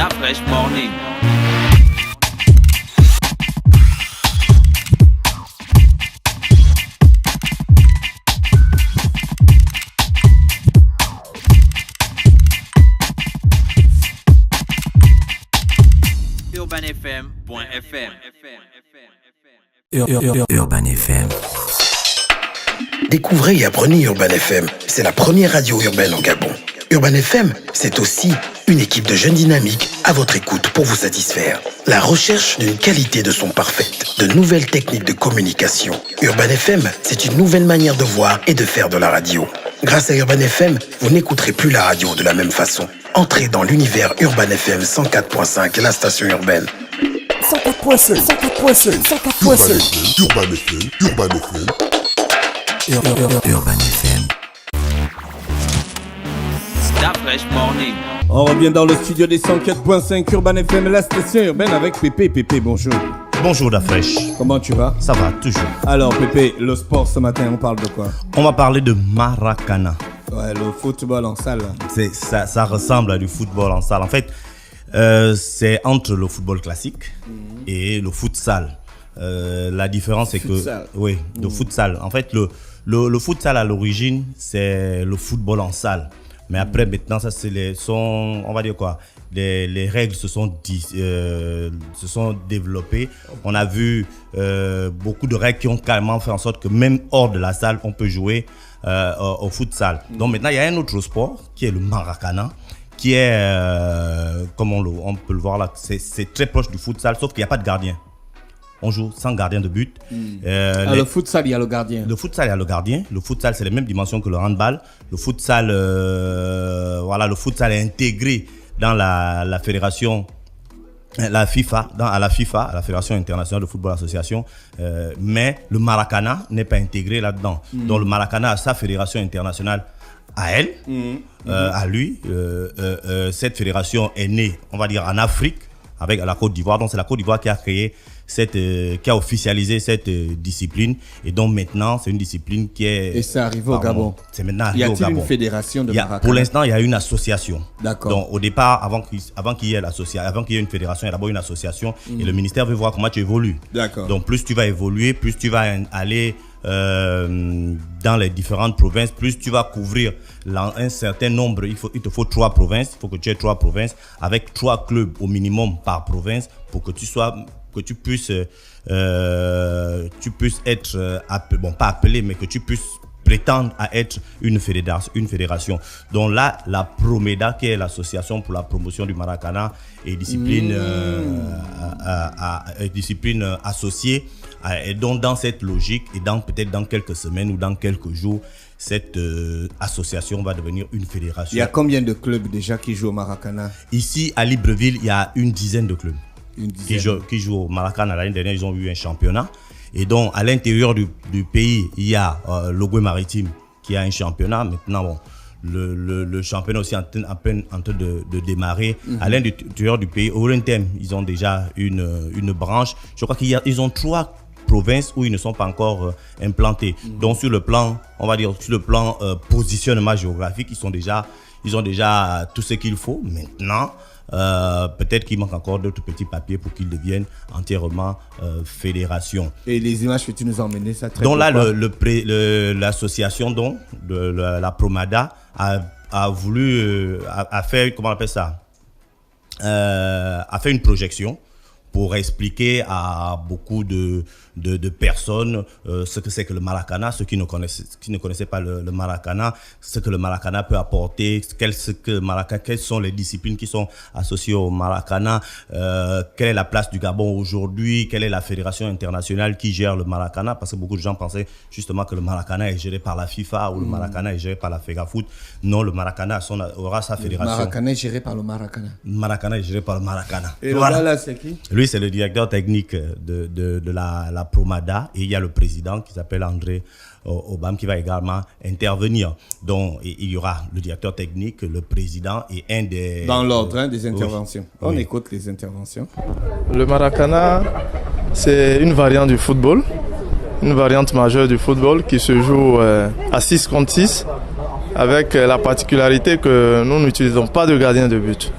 La Fresh Morning. UrbanFM.fm. Urban FM. Découvrez et apprenez Urban FM. C'est la première radio urbaine au Gabon. Urban FM, c'est aussi une équipe de jeunes dynamiques à votre écoute pour vous satisfaire. La recherche d'une qualité de son parfaite, de nouvelles techniques de communication. Urban FM, c'est une nouvelle manière de voir et de faire de la radio. Grâce à Urban FM, vous n'écouterez plus la radio de la même façon. Entrez dans l'univers Urban FM 104.5, la station urbaine. 104.5, 104.5. Urban FM. Urban FM. La Fresh Morning. On revient dans le studio des 104.5 Urban FM, la station urbaine avec Pépé. Pépé, bonjour. Bonjour la fraîche. Comment tu vas? Ça va, toujours. Alors Pépé, le sport ce matin, on parle de quoi? On va parler de Maracana. Ouais, le football en salle. Ça ressemble à du football en salle. En fait, c'est entre le football classique et le futsal. La différence, c'est futsal. que... Oui, le futsal. En fait, le futsal à l'origine, c'est le football en salle. Mais après, maintenant, ça, on va dire quoi? Les règles se sont développées. On a vu beaucoup de règles qui ont carrément fait en sorte que même hors de la salle, on peut jouer au futsal. Donc maintenant, il y a un autre sport qui est le Maracana, qui est, comme on peut le voir là, c'est très proche du futsal, sauf qu'il n'y a pas de gardien. On joue sans gardien de but. Le futsal, il y a le gardien. Le futsal, il y a le gardien. Le futsal, c'est les mêmes dimensions que le handball. Le futsal, le futsal est intégré dans la fédération, la FIFA, à la Fédération internationale de football association. Mais le Maracana n'est pas intégré là-dedans. Donc le Maracana a sa fédération internationale à elle, à lui. Cette fédération est née, on va dire, en Afrique, avec la Côte d'Ivoire. Donc c'est la Côte d'Ivoire qui a créé qui a officialisé cette discipline, et donc maintenant c'est une discipline qui est... Et c'est arrivé au Gabon. C'est maintenant arrivé au Gabon. Y a-t-il une fédération de Maracana? Pour l'instant, il y a une association. D'accord. Donc au départ, avant qu'il y ait une fédération, il y a d'abord une association, et le ministère veut voir comment tu évolues. D'accord. Donc plus tu vas évoluer, plus tu vas aller dans les différentes provinces, plus tu vas couvrir un certain nombre. Il te faut 3 provinces. Il faut que tu aies 3 provinces avec 3 clubs au minimum par province pour que tu puisses être pas appelé, mais que tu puisses prétendre à être une fédération. Donc là, la Promeda, qui est l'association pour la promotion du Maracana, est discipline associée. Et donc dans cette logique, et peut-être dans quelques semaines ou dans quelques jours, cette association va devenir une fédération. Il y a combien de clubs déjà qui jouent au Maracana? Ici, à Libreville, il y a une dizaine de clubs qui jouent au Maracana. L'année dernière, ils ont eu un championnat. Et donc, à l'intérieur du pays, il y a l'Ogooué Maritime qui a un championnat. Maintenant, le championnat aussi en train de démarrer. À l'intérieur du pays, au Orintem, ils ont déjà une branche. Je crois qu'ils ont 3 provinces où ils ne sont pas encore implantés. Donc, sur le plan, on va dire, positionnement géographique, ils ont déjà tout ce qu'il faut. Maintenant, peut-être qu'il manque encore d'autres petits papiers pour qu'ils deviennent entièrement fédération. Et les images que tu nous as emmenées, ça traite. Donc là, l'association de la Promada a voulu a fait, comment on appelle ça, a fait une projection pour expliquer à beaucoup de personnes ce que c'est que le Maracana, ceux qui ne connaissaient pas le Maracana, ce que le Maracana peut apporter, quelles sont les disciplines qui sont associées au Maracana, quelle est la place du Gabon aujourd'hui, quelle est la fédération internationale qui gère le Maracana, parce que beaucoup de gens pensaient justement que le Maracana est géré par la FIFA ou le Maracana est géré par la FEGAFOOT. Non, le Maracana aura sa fédération. Le Maracana est géré par le Maracana. Le Maracana est géré par le Maracana. Et voilà. Le gars là, c'est qui? Lui, c'est le directeur technique de la Promada, et il y a le président qui s'appelle André Obam qui va également intervenir. Donc, il y aura le directeur technique, le président et un des... Dans l'ordre des interventions. Oui. On écoute les interventions. Le Maracana, c'est une variante du football, une variante majeure du football qui se joue à 6 contre 6, avec la particularité que nous n'utilisons pas de gardien de but.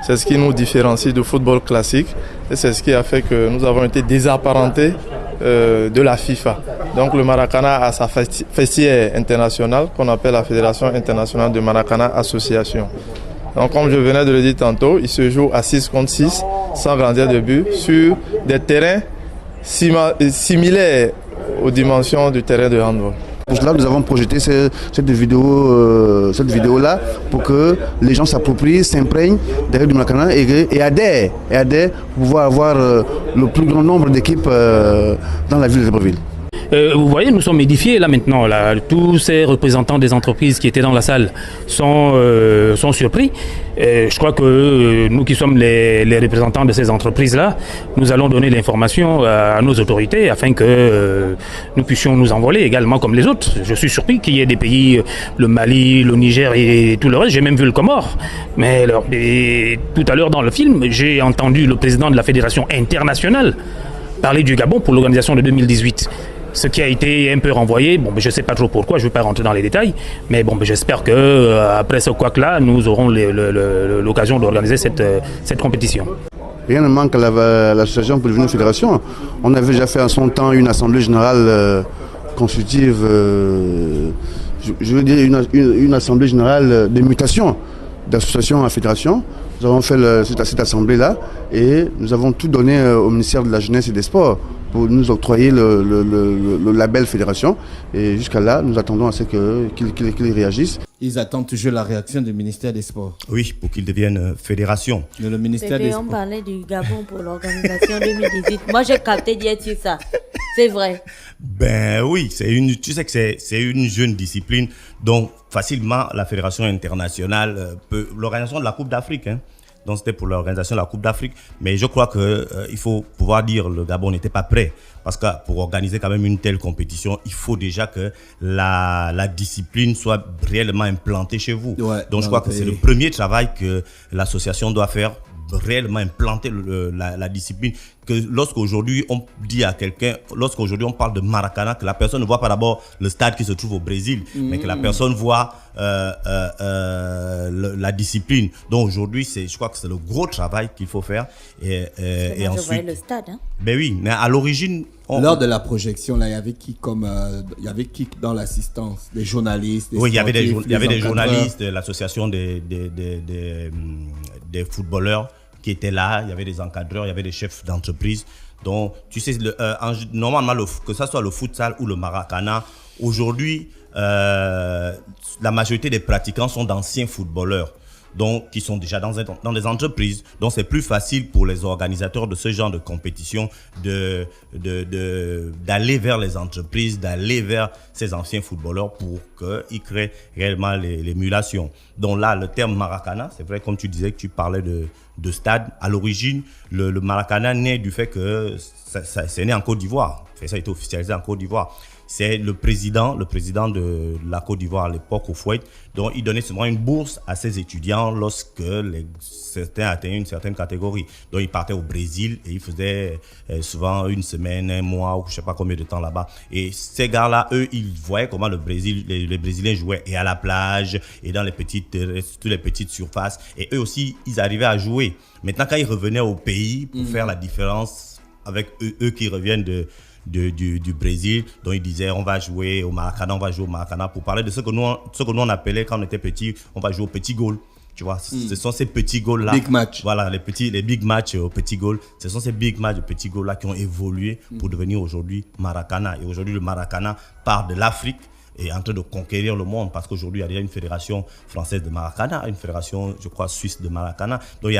C'est ce qui nous différencie du football classique et c'est ce qui a fait que nous avons été désapparentés de la FIFA. Donc le Maracana a sa festière internationale qu'on appelle la Fédération internationale de Maracana Association. Donc comme je venais de le dire tantôt, il se joue à 6 contre 6 sans grandir de but sur des terrains similaires aux dimensions du terrain de handball. Pour cela, nous avons projeté cette vidéo-là pour que les gens s'approprient, s'imprègnent des règles du Maracana et adhèrent pour pouvoir avoir le plus grand nombre d'équipes dans la ville de Libreville. Vous voyez, nous sommes édifiés là maintenant. Là, tous ces représentants des entreprises qui étaient dans la salle sont surpris. Je crois que nous qui sommes les représentants de ces entreprises-là, nous allons donner l'information à nos autorités afin que nous puissions nous envoler également comme les autres. Je suis surpris qu'il y ait des pays, le Mali, le Niger et tout le reste. J'ai même vu le Comore. Mais alors, tout à l'heure dans le film, j'ai entendu le président de la Fédération internationale parler du Gabon pour l'organisation de 2018. Ce qui a été un peu renvoyé, je ne sais pas trop pourquoi, je ne vais pas rentrer dans les détails, mais j'espère qu'après ce couac-là, nous aurons l'occasion d'organiser cette compétition. Rien ne manque à l'association pour devenir une fédération. On avait déjà fait en son temps une assemblée générale constitutive, je veux dire une assemblée générale de mutation d'association à fédération. Nous avons fait cette assemblée-là et nous avons tout donné au ministère de la Jeunesse et des Sports pour nous octroyer le label fédération. Et jusqu'à là, nous attendons à ce qu'ils réagissent. Ils attendent toujours la réaction du ministère des Sports. Oui, pour qu'ils deviennent fédération. Mais le ministère des Sports. On parlait du Gabon pour l'organisation 2018. Moi, j'ai capté d'être sur ça. C'est vrai. Ben oui, tu sais que c'est une jeune discipline dont facilement la fédération internationale peut, l'organisation de la Coupe d'Afrique, donc c'était pour l'organisation de la Coupe d'Afrique, mais je crois que il faut pouvoir dire le Gabon n'était pas prêt parce que pour organiser quand même une telle compétition, il faut déjà que la discipline soit réellement implantée chez vous. Ouais, donc je crois que c'est le premier travail que l'association doit faire, réellement implanter la discipline, que lorsqu'aujourd'hui on dit à quelqu'un, lorsqu'aujourd'hui on parle de Maracana, que la personne ne voit pas d'abord le stade qui se trouve au Brésil, mais que la personne voit la discipline. Donc aujourd'hui, je crois que c'est le gros travail qu'il faut faire. Et ensuite, je voyais le stade. Ben oui, mais à l'origine, lors de la projection, là, il y avait qui dans l'assistance, des journalistes, des oui, il y avait des journalistes, l'association des footballeurs qui étaient là, il y avait des encadreurs, il y avait des chefs d'entreprise. Donc, tu sais, normalement, que ce soit le futsal ou le Maracana, aujourd'hui, la majorité des pratiquants sont d'anciens footballeurs, donc qui sont déjà dans des entreprises. Donc, c'est plus facile pour les organisateurs de ce genre de compétition d'aller vers les entreprises, d'aller vers ces anciens footballeurs pour qu'ils créent réellement l'émulation. Donc là, le terme Maracana, c'est vrai, comme tu disais, que tu parlais de stade. À l'origine, le Maracana naît du fait que c'est né en Côte d'Ivoire. Ça a été officialisé en Côte d'Ivoire. C'est le président de la Côte d'Ivoire à l'époque, au Fouet, dont il donnait souvent une bourse à ses étudiants lorsque certains atteignaient une certaine catégorie. Donc il partait au Brésil et il faisait souvent une semaine, un mois ou je ne sais pas combien de temps là-bas. Et ces gars-là, eux, ils voyaient comment les Brésiliens jouaient et à la plage et dans toutes les petites surfaces. Et eux aussi, ils arrivaient à jouer. Maintenant, quand ils revenaient au pays pour faire la différence avec eux qui reviennent du Brésil, dont ils disaient on va jouer au Maracana pour parler de ce que nous on appelait quand on était petits, on va jouer au petit goal. Tu vois, ce sont ces petits goals là. Big match. Voilà, les big matchs au petit goal. Ce sont ces big matchs de petits goals là qui ont évolué pour devenir aujourd'hui Maracana. Et aujourd'hui, le Maracana part de l'Afrique et est en train de conquérir le monde parce qu'aujourd'hui, il y a déjà une fédération française de Maracana, une fédération, je crois, suisse de Maracana. Donc,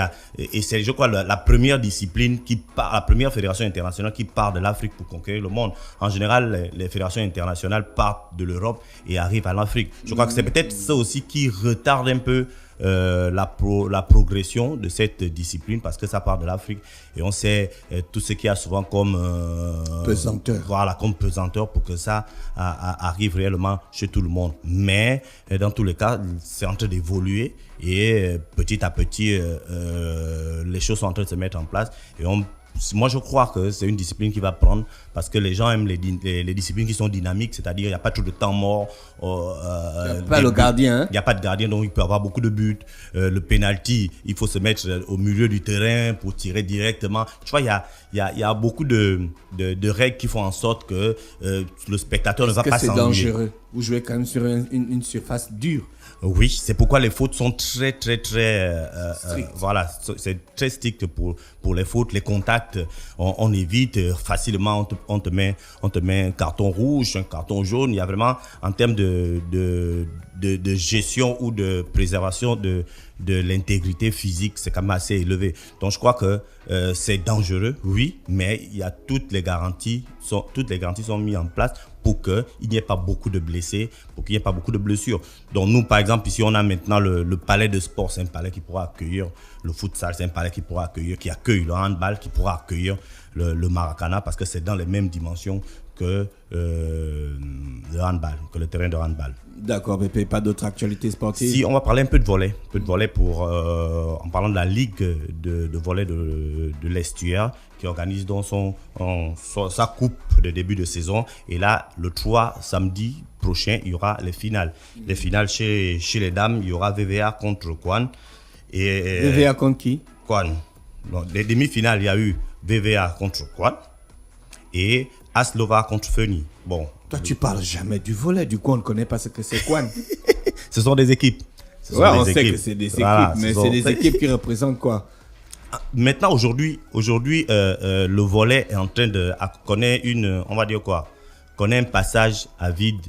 c'est, je crois, la première discipline la première fédération internationale qui part de l'Afrique pour conquérir le monde. En général, les fédérations internationales partent de l'Europe et arrivent à l'Afrique. Je crois que c'est peut-être ça aussi qui retarde un peu la progression de cette discipline parce que ça part de l'Afrique et on sait tout ce qu'il y a souvent comme pesanteur. Voilà, comme pesanteur pour que ça arrive réellement chez tout le monde. Mais dans tous les cas, c'est en train d'évoluer et petit à petit, les choses sont en train de se mettre en place et moi je crois que c'est une discipline qui va prendre parce que les gens aiment les disciplines qui sont dynamiques, c'est-à-dire il n'y a pas trop de temps mort. Il n'y a pas le gardien. Il n'y a pas de gardien, donc il peut avoir beaucoup de buts. Le penalty, il faut se mettre au milieu du terrain pour tirer directement. Tu vois, il y a beaucoup de règles qui font en sorte que le spectateur ne va pas s'ennuyer. C'est dangereux. Vous jouez quand même sur une surface dure. Oui, c'est pourquoi les fautes sont très voilà, c'est très strict pour les fautes, les contacts, on évite facilement, on te met un carton rouge, un carton jaune. Il y a vraiment, en termes de gestion ou de préservation de l'intégrité physique, c'est quand même assez élevé. Donc je crois que c'est dangereux, oui, mais il y a toutes les garanties sont mises en place pour qu'il n'y ait pas beaucoup de blessés, pour qu'il n'y ait pas beaucoup de blessures. Donc nous, par exemple, ici, on a maintenant le palais de sport, c'est un palais qui pourra accueillir le futsal, c'est un palais qui accueille le handball, qui pourra accueillir le Maracana, parce que c'est dans les mêmes dimensions que le handball, que le terrain de handball. D'accord, Pépé, pas d'autres actualités sportives? Si, on va parler un peu de volley. En parlant de la ligue de volley de l'Estuaire, qui organise donc sa coupe de début de saison. Et là, le 3 samedi prochain, il y aura les finales. Les finales chez les dames, il y aura VVA contre Kwan. VVA contre qui? Kwan. Donc, les demi-finales, il y a eu VVA contre Kwan et Aslova contre Feni. Bon. Toi, tu parles jamais du volley. Du coup, on ne connaît pas ce que c'est Kwan. Ce sont des équipes. On sait que c'est des équipes, voilà, mais c'est des équipes qui représentent quoi? Maintenant, aujourd'hui, le volley est en train de connaître connaît un passage à vide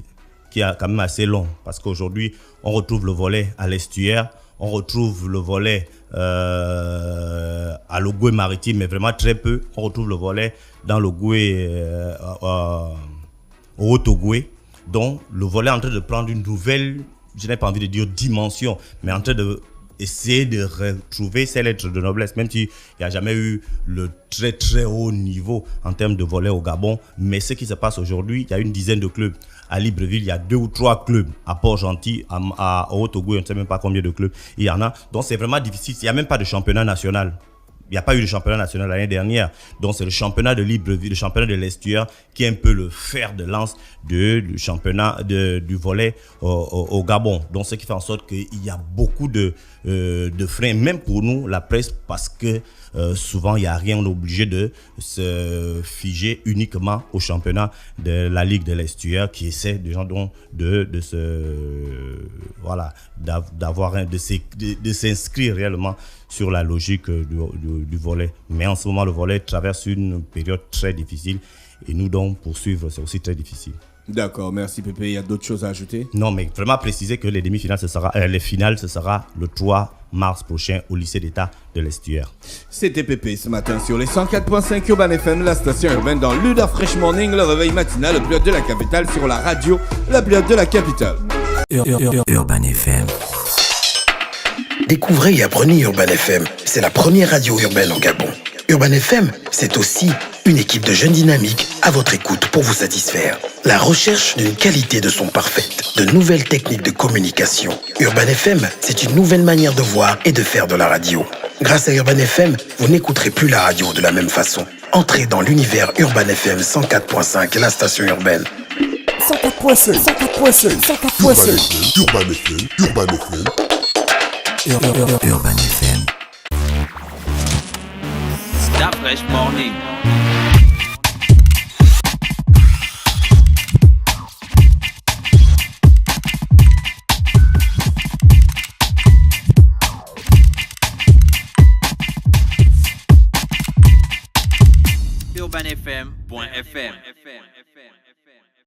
qui est quand même assez long, parce qu'aujourd'hui, on retrouve le volley à l'Estuaire, on retrouve le volley à l'Ogoué maritime, mais vraiment très peu. On retrouve le volley dans l'Ogoué, au Haut-Ogoué. Donc, le volley est en train de prendre une nouvelle, je n'ai pas envie de dire dimension, mais en train de essayer de retrouver ses lettres de noblesse, même s'il n'y a jamais eu le très très haut niveau en termes de volley au Gabon. Mais ce qui se passe aujourd'hui, il y a une dizaine de clubs. À Libreville, il y a 2 ou 3 clubs. À Port-Gentil, à Haut-Ogoué, on ne sait même pas combien de clubs il y en a. Donc c'est vraiment difficile. Il n'y a même pas de championnat national. Il n'y a pas eu de championnat national l'année dernière. Donc, c'est le championnat de Libreville, le championnat de l'Estuaire qui est un peu le fer de lance du championnat du volley au Gabon. Donc, ce qui fait en sorte qu'il y a beaucoup de freins, même pour nous, la presse, parce que souvent, il n'y a rien. On est obligé de se figer uniquement au championnat de la Ligue de l'Estuaire qui essaie de s'inscrire réellement sur la logique du volley. Mais en ce moment, le volley traverse une période très difficile et nous, donc, poursuivre, c'est aussi très difficile. D'accord, merci Pépé. Il y a d'autres choses à ajouter? Non, mais vraiment préciser que les demi-finales, les finales, ce sera le 3 mars prochain au lycée d'État de l'Estuaire. C'était Pépé ce matin sur les 104.5 Urban FM, la station urbaine dans l'Uda Fresh Morning, le réveil matinal, le plus haut de la capitale sur la radio, la plus haute de la capitale. Urban FM. Découvrez et apprenez Urban FM. C'est la première radio urbaine au Gabon. Urban FM, c'est aussi une équipe de jeunes dynamiques à votre écoute pour vous satisfaire. La recherche d'une qualité de son parfaite, de nouvelles techniques de communication. Urban FM, c'est une nouvelle manière de voir et de faire de la radio. Grâce à Urban FM, vous n'écouterez plus la radio de la même façon. Entrez dans l'univers Urban FM 104.5, la station urbaine. 104.5, 104.5, 104.5. Urban FM, Urban FM. Urban FM. Stop Fresh Morning. UrbanFM.fm